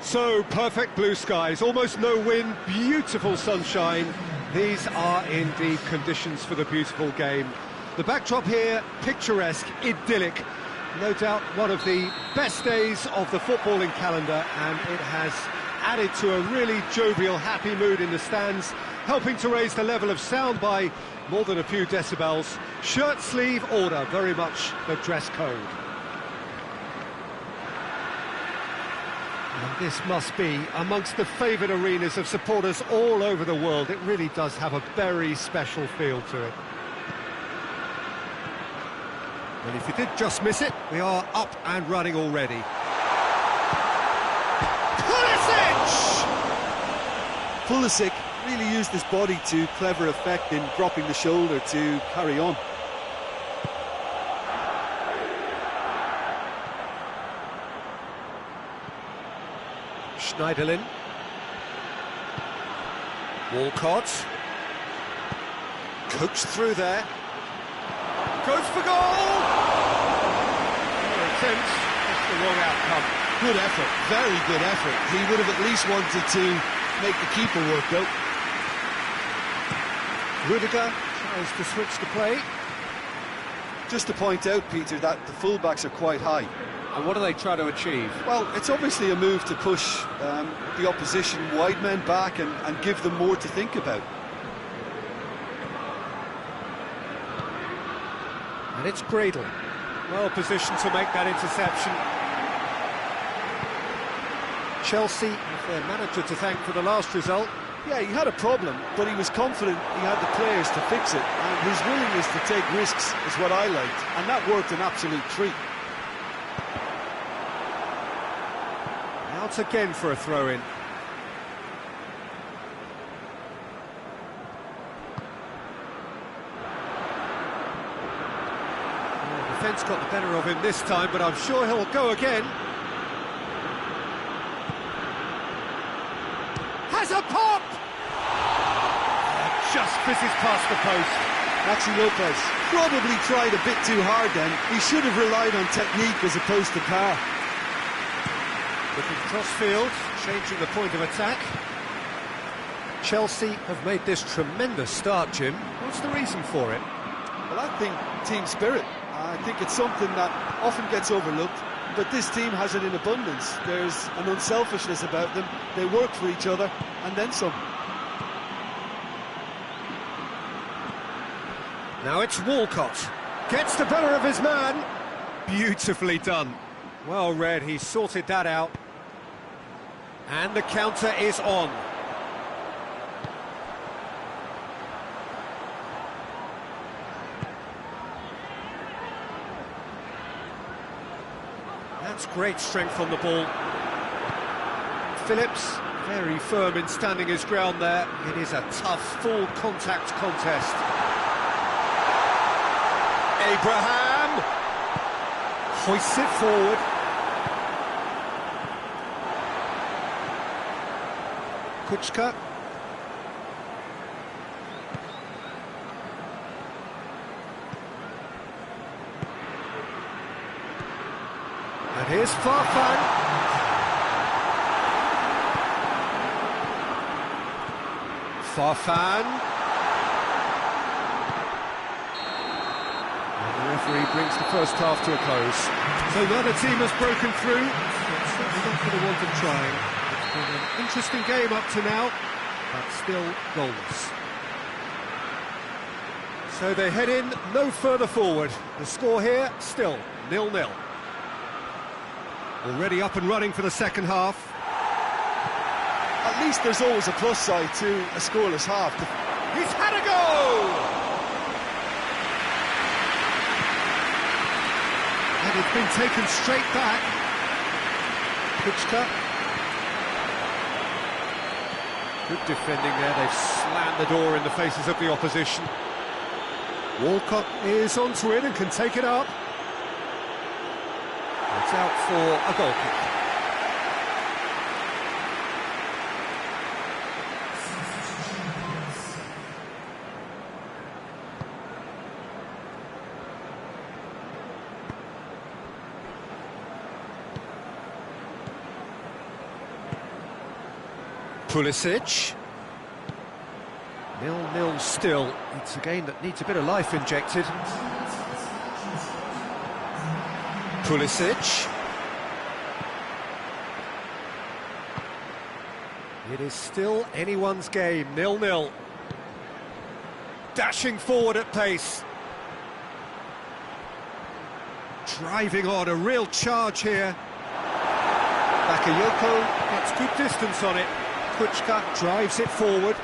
So, perfect blue skies, almost no wind, beautiful sunshine. These are indeed conditions for the beautiful game. The backdrop here, picturesque, idyllic. No doubt one of the best days of the footballing calendar, and it has added to a really jovial, happy mood in the stands, helping to raise the level of sound by more than a few decibels. Shirt sleeve order, very much the dress code. And this must be amongst the favoured arenas of supporters all over the world. It really does have a very special feel to it. And if you did just miss it, we are up and running already. Pulisic really used his body to clever effect in dropping the shoulder to carry on. Schneiderlin. Walcott. Coaxed through there. Goes for goal! Attempt, just the wrong outcome. Good effort, very good effort. He would have at least wanted to make the keeper work out. Rudiger tries to switch the play. Just to point out, Peter, that the fullbacks are quite high. And what do they try to achieve? Well, it's obviously a move to push the opposition wide men back and give them more to think about. And it's Gradle, well positioned to make that interception. Chelsea have their manager to thank for the last result. Yeah, he had a problem, but he was confident he had the players to fix it, and his willingness to take risks is what I liked, and that worked an absolute treat. Out again for a throw-in. Defence got the better of him this time, but I'm sure he'll go again. Has a pop! Just fizzes past the post. Maxi Lopez probably tried a bit too hard then. He should have relied on technique as opposed to power. Looking cross-field, changing the point of attack. Chelsea have made this tremendous start, Jim. What's the reason for it? Well, I think team spirit. I think it's something that often gets overlooked, but this team has it in abundance. There's an unselfishness about them. They work for each other, and then some. Now it's Walcott. Gets the better of his man. Beautifully done. Well read, he sorted that out. And the counter is on. That's great strength on the ball. Phillips, very firm in standing his ground there. It is a tough, full contact contest. Abraham hoists it forward. Kuchka. And here's Farfan. Farfan. And the referee brings the first half to a close. So now the team has broken through. It's certainly not for the want of trying. It's been an interesting game up to now, but still goalless. So they head in no further forward. The score here, still 0-0. Already up and running for the second half. At least there's always a plus side to a scoreless half. He's had a go! And it's been taken straight back. Kuchka. Good defending there, they've slammed the door in the faces of the opposition. Walcott is onto it and can take it up. It's out for a goal kick. Pulisic. 0-0 still. It's a game that needs a bit of life injected. Pulisic. It is still anyone's game, 0-0. Dashing forward at pace. Driving on, a real charge here. Bakayoko gets good distance on it. Kuchka drives it forward.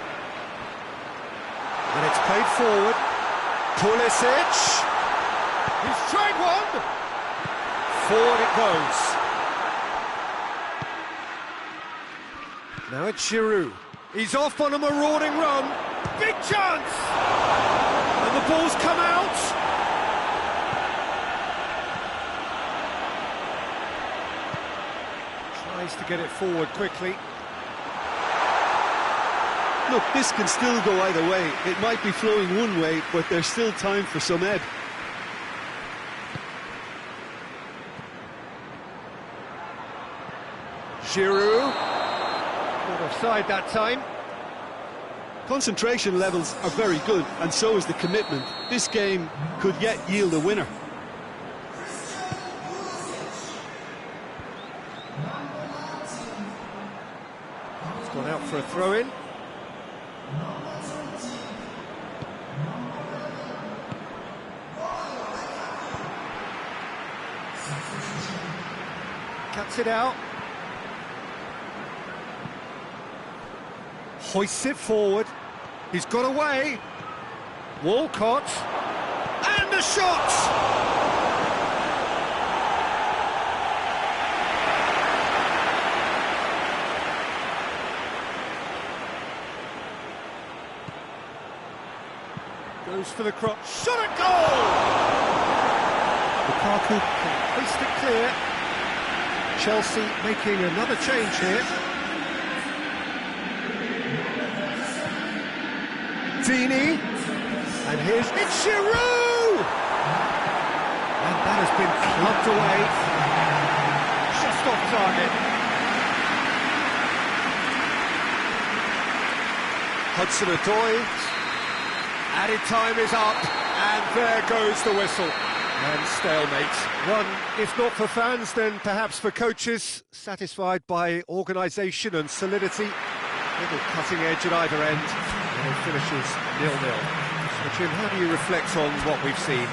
And it's played forward. Pulisic. He's tried one. Forward it goes. Now it's Giroud. He's off on a marauding run. Big chance! And the ball's come out. Tries to get it forward quickly. Look, this can still go either way. It might be flowing one way, but there's still time for some ebb. Giroud. Not offside that time. Concentration levels are very good, and so is the commitment. This game could yet yield a winner. It's gone out for a throw-in. Cuts it out. Hoists it forward. He's got away. Walcott. And a shot! Goes for the cross. Shot at goal! Lukaku can hoist it clear. Chelsea making another change here. Dini, and here's it's Giroud! And that has been clubbed away. Just off target. Hudson-Odoi. Added time is up, and there goes the whistle. And stalemate. One, if not for fans, then perhaps for coaches, satisfied by organisation and solidity. Little cutting edge at either end. And it finishes 0-0. So Jim, how do you reflect on what we've seen?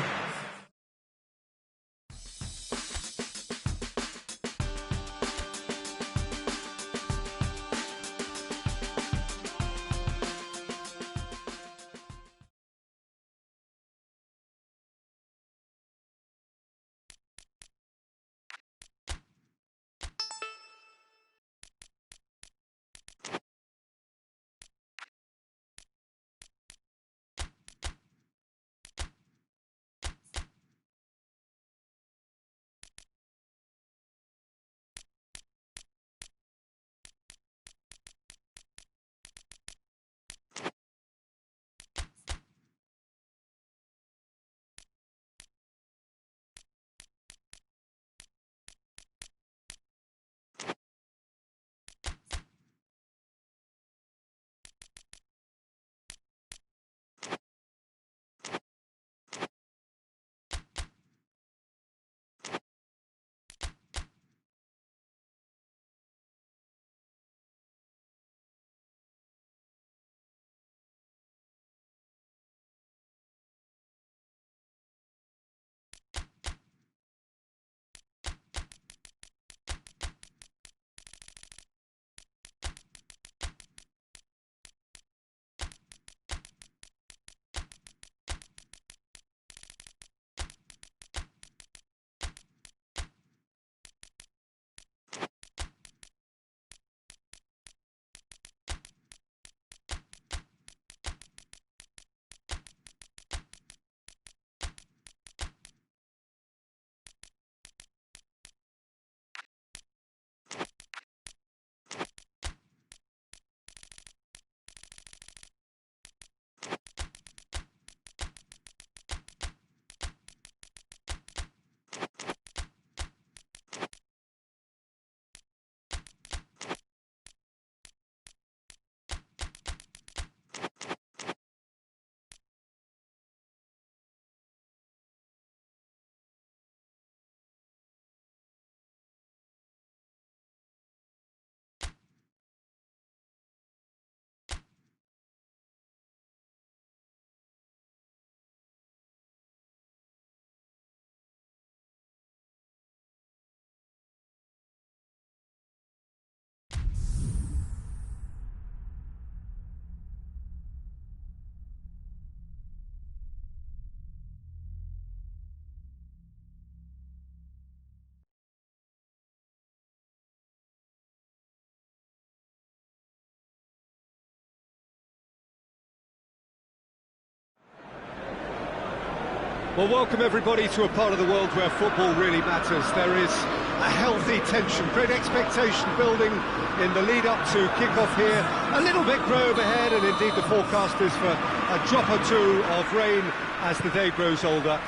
Well, welcome everybody to a part of the world where football really matters. There is a healthy tension, great expectation building in the lead-up to kick-off here. A little bit grey overhead, and indeed the forecast is for a drop or two of rain as the day grows older.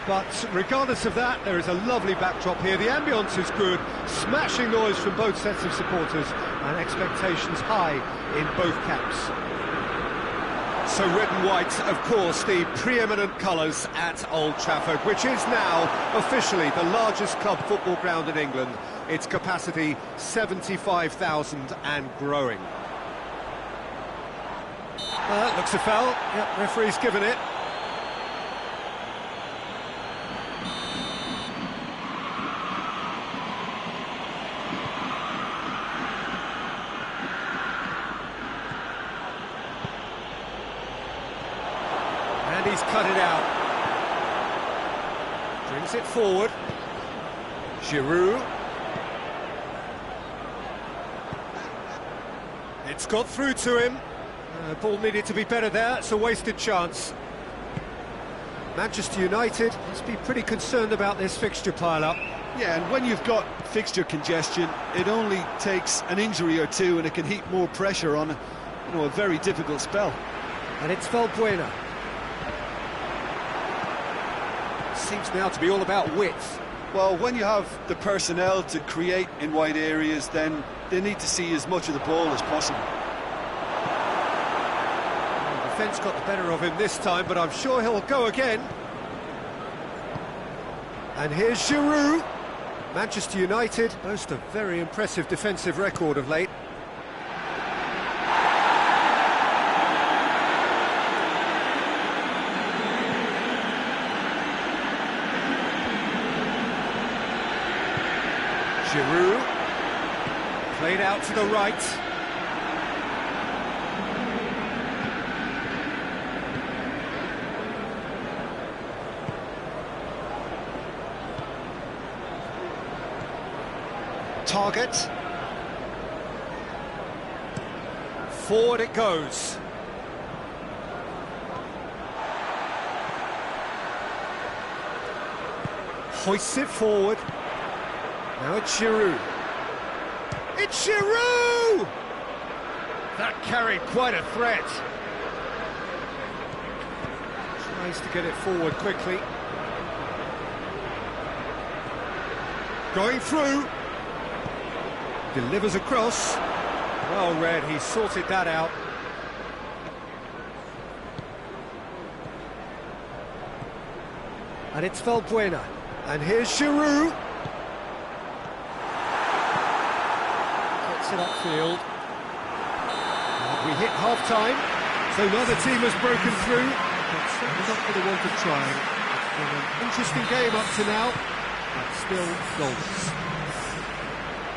But regardless of that, there is a lovely backdrop here. The ambience is good, smashing noise from both sets of supporters, and expectations high in both camps. So red and white, of course, the preeminent colours at Old Trafford, which is now officially the largest club football ground in England. Its capacity 75,000 and growing. Looks a foul. Yep, referee's given it. And he's cut it out. Brings it forward. Giroud. It's got through to him. Ball needed to be better there. It's a wasted chance. Manchester United must be pretty concerned about this fixture pile-up. Yeah, and when you've got fixture congestion, it only takes an injury or two and it can heap more pressure on a very difficult spell. And it's Valbuena. Seems now to be all about width. Well, when you have the personnel to create in wide areas, then they need to see as much of the ball as possible. The defence got the better of him this time, but I'm sure he'll go again. And here's Giroud. Manchester United boast a very impressive defensive record of late. Giroud, played out to the right. Target. Forward it goes. Hoists it forward. Now it's Giroud. It's Giroud! That carried quite a threat. Tries to get it forward quickly. Going through. Delivers across. Well read, he sorted that out. And it's Valbuena. And here's Giroud. It upfield. We hit half-time, so neither team has broken through, but certainly not for the want of trying. It's been an interesting game up to now, but still goals.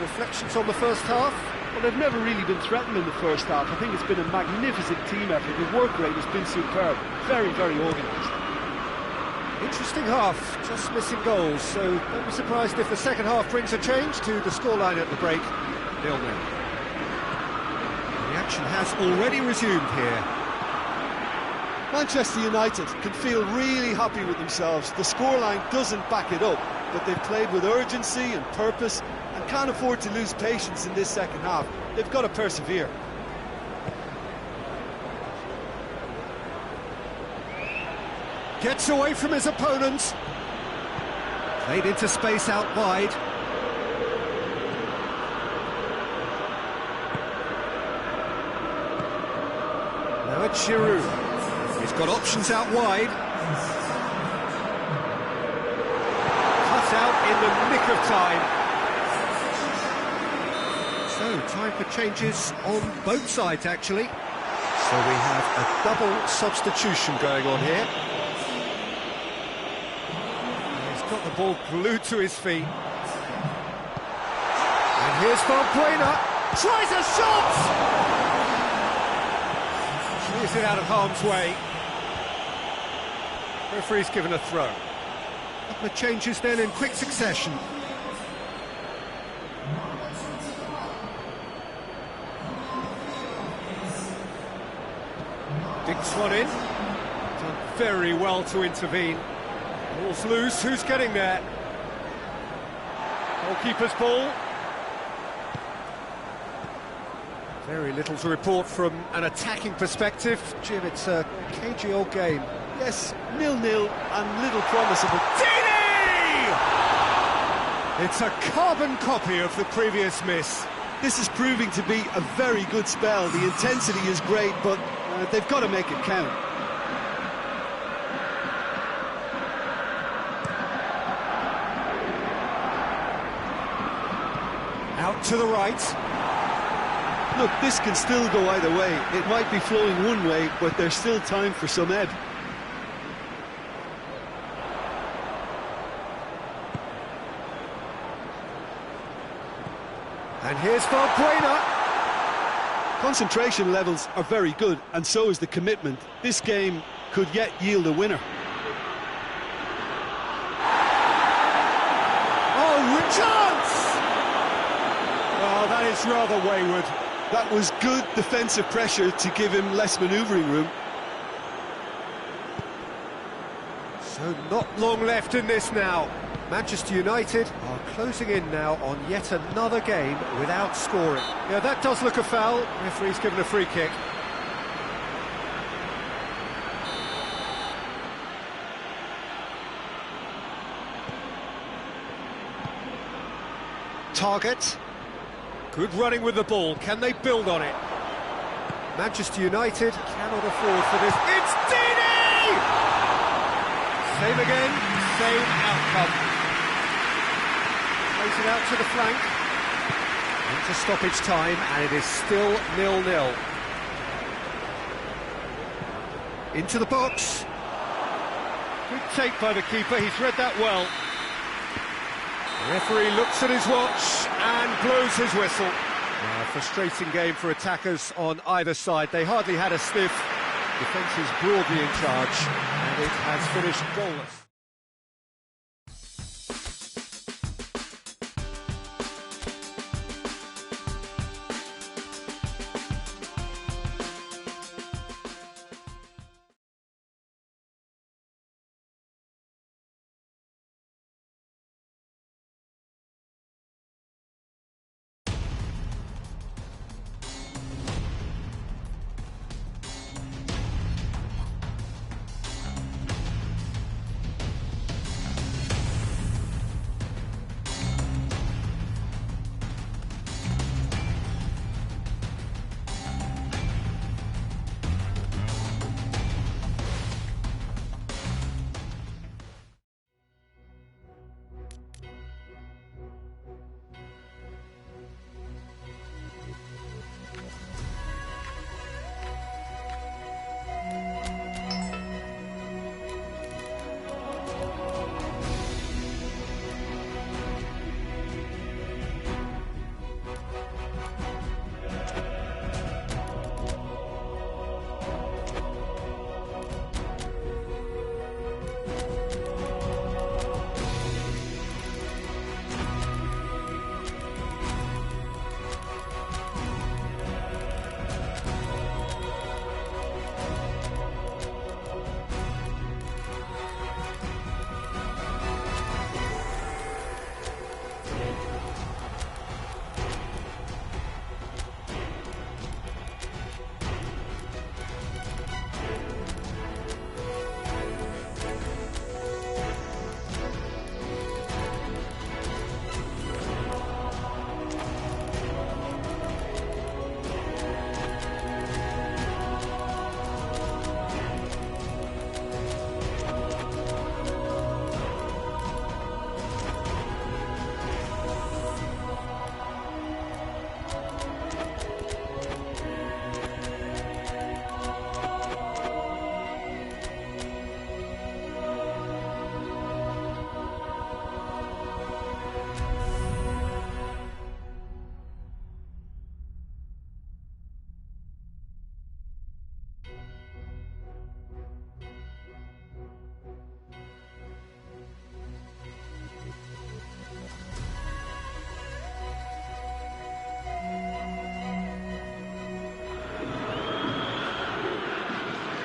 Reflections on the first half? Well, they've never really been threatened in the first half. I think it's been a magnificent team effort. The work rate has been superb. Very, very organised. Interesting half, just missing goals, so don't be surprised if the second half brings a change to the scoreline at the break. 0-0. The action has already resumed here. Manchester United can feel really happy with themselves. The scoreline doesn't back it up, but they've played with urgency and purpose and can't afford to lose patience in this second half. They've got to persevere. Gets away from his opponent. Played into space out wide. Now it's Giroud. He's got options out wide. Cut out in the nick of time. So, time for changes on both sides, actually. So we have a double substitution going on here. He's got the ball glued to his feet. And here's Valbuena. Tries a shot! Clears it out of harm's way. Referee's given a throw. A couple of changes then in quick succession. Dinks one in. Done very well to intervene. Ball's loose, who's getting there? Goalkeeper's ball. Very little to report from an attacking perspective. Jim, it's a cagey old game. Yes, 0-0 and little promise of it. Dini! It's a carbon copy of the previous miss. This is proving to be a very good spell. The intensity is great, but they've got to make it count. Out to the right. Look, this can still go either way. It might be flowing one way, but there's still time for some ebb. And here's Valbuena. Concentration levels are very good, and so is the commitment. This game could yet yield a winner. Oh, chance! Well, that is rather wayward. That was good defensive pressure to give him less manoeuvring room. So not long left in this now. Manchester United are closing in now on yet another game without scoring. Yeah, that does look a foul. Referee's given a free kick. Target. Good running with the ball. Can they build on it? Manchester United cannot afford for this. It's Dini! Same again, same outcome. Plays it out to the flank. Into stoppage time, and it is still 0-0. Into the box. Good take by the keeper, he's read that well. The referee looks at his watch and blows his whistle. A frustrating game for attackers on either side. They hardly had a sniff. Defence is broadly in charge, and it has finished goalless.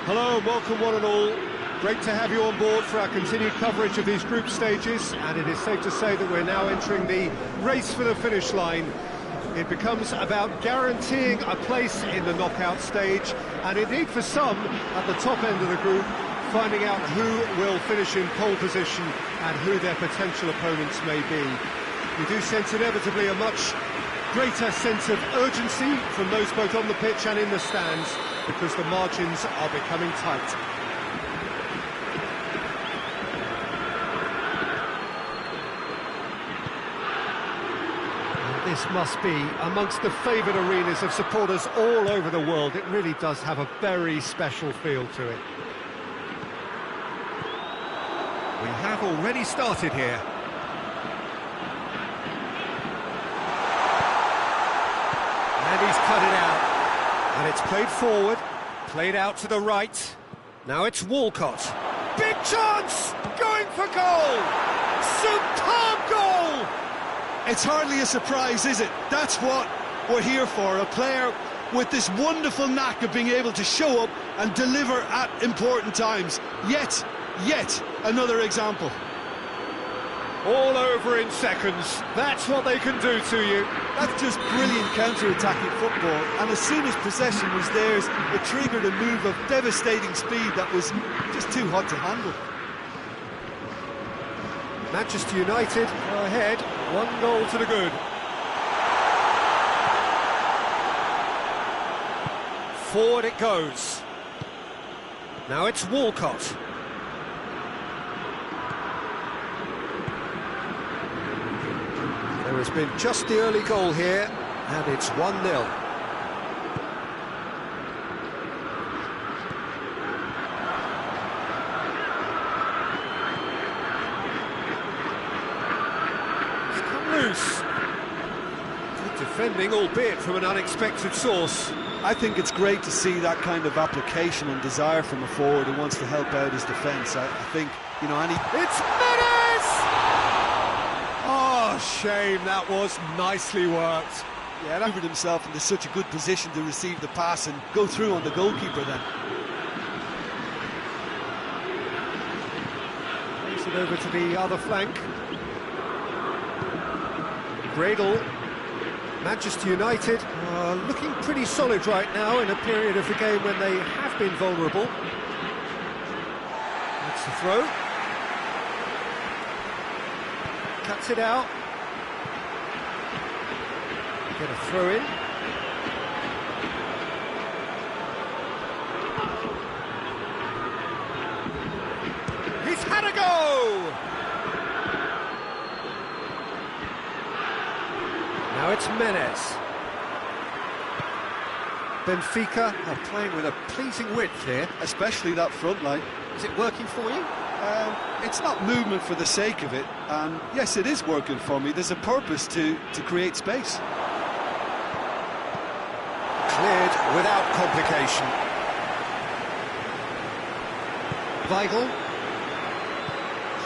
Hello, welcome one and all Great to have you on board for our continued coverage of these group stages, and it is safe to say that we're now entering the race for the finish line. It becomes about guaranteeing a place in the knockout stage, and indeed for some, at the top end of the group, finding out who will finish in pole position and who their potential opponents may be. You do sense inevitably a much greater sense of urgency from those both on the pitch and in the stands, because the margins are becoming tight. This must be amongst the favoured arenas of supporters all over the world. It really does have a very special feel to it. We have already started here. And he's cut it out. And it's played forward, played out to the right. Now it's Walcott. Big chance! Going for goal! Superb goal! It's hardly a surprise, is it? That's what we're here for, a player with this wonderful knack of being able to show up and deliver at important times. Yet another example. All over in seconds. That's what they can do to you. That's just brilliant counter-attacking football, and as soon as possession was theirs, it triggered a move of devastating speed that was just too hot to handle. Manchester United are ahead, 1 goal to the good. Forward it goes. Now it's Walcott. There has been just the early goal here, and it's 1-0. Loose. Good defending, albeit from an unexpected source. I think it's great to see that kind of application and desire from a forward who wants to help out his defence. I think, you know, It's Menes! Oh, shame, that was nicely worked. Yeah, that moved himself into such a good position to receive the pass and go through on the goalkeeper then. Takes it over to the other flank. Bradle, Manchester United are looking pretty solid right now in a period of the game when they have been vulnerable. That's the throw. Cuts it out. Get a throw in. He's had a go! Now it's Menes. Benfica are playing with a pleasing width here. Especially that front line. Is it working for you? It's not movement for the sake of it, and yes, it is working for me. There's a purpose to create space. Cleared without complication. Weigl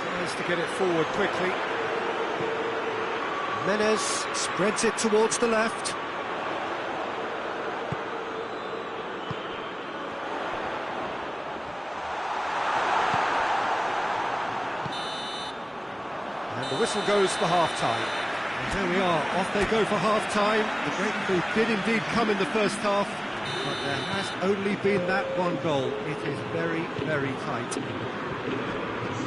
tries to get it forward quickly. Menes spreads it towards the left. And the whistle goes for half-time. And there we are, off they go for half-time. The breakthrough did indeed come in the first half, but there has only been that one goal. It is very, very tight.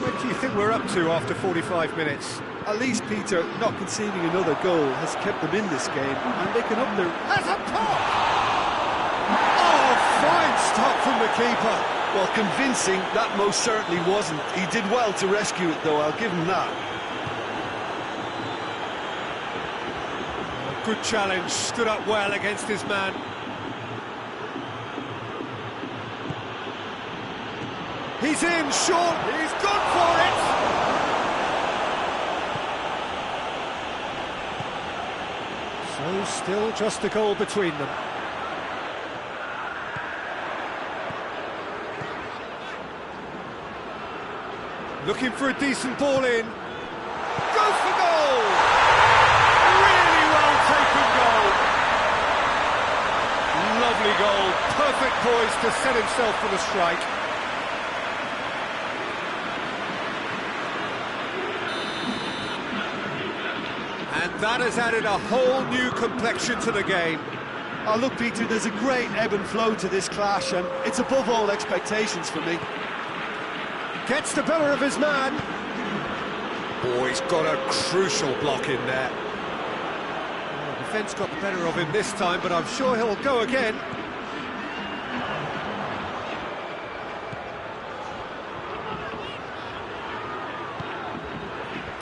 What do you think we're up to after 45 minutes? At least, Peter, not conceding another goal has kept them in this game, and they can up their... Has a pop! Oh, fine stop from the keeper. Well, convincing, that most certainly wasn't. He did well to rescue it, though, I'll give him that. Good challenge, stood up well against his man. He's in, short, he's gone for it! So still just a goal between them. Looking for a decent ball in. Goes for goal! Really well taken goal. Lovely goal, perfect poise to set himself for the strike. That has added a whole new complexion to the game. Oh, look, Peter, there's a great ebb and flow to this clash, and it's above all expectations for me. Gets the better of his man. Oh, he's got a crucial block in there. Oh, defence got the better of him this time, but I'm sure he'll go again.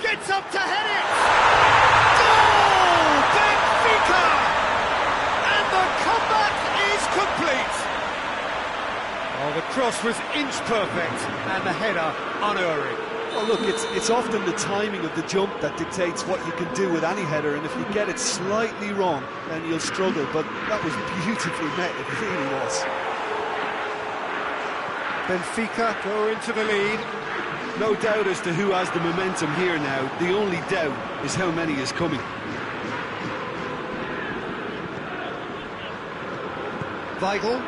Gets up to head it! Goal! Benfica! And the comeback is complete! Oh, the cross was inch perfect, and the header unerring. Well, look, it's often the timing of the jump that dictates what you can do with any header, and if you get it slightly wrong, then you'll struggle, but that was beautifully met, it really was. Benfica go into the lead. No doubt as to who has the momentum here now. The only doubt is how many is coming. Weigl.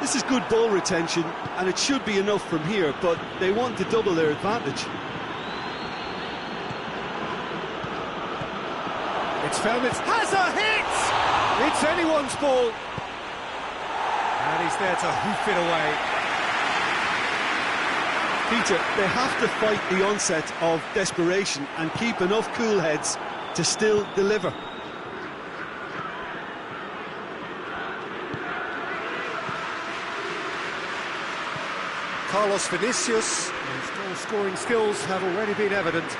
This is good ball retention, and it should be enough from here, but they want to double their advantage. It's Felmitz has a hit! It's anyone's ball. And he's there to hoof it away. Peter, they have to fight the onset of desperation and keep enough cool heads to still deliver. Carlos Vinicius, his goal-scoring skills have already been evident.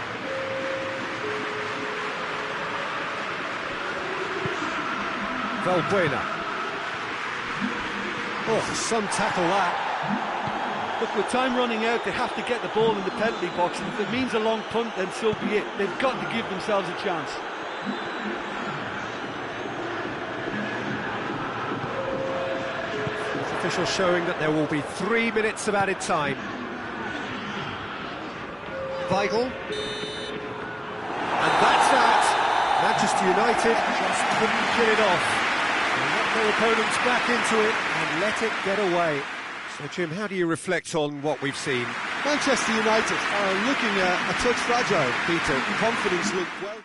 Valbuena. Oh, some tackle that. Look, with time running out, they have to get the ball in the penalty box, and if it means a long punt, then so be it. They've got to give themselves a chance. Official showing that there will be 3 minutes of added time. Weigl. And that's that. Manchester United just couldn't kill it off. They let their opponents back into it and let it get away. So, Jim, how do you reflect on what we've seen? Manchester United are looking a touch fragile, Peter. Confidence looked well.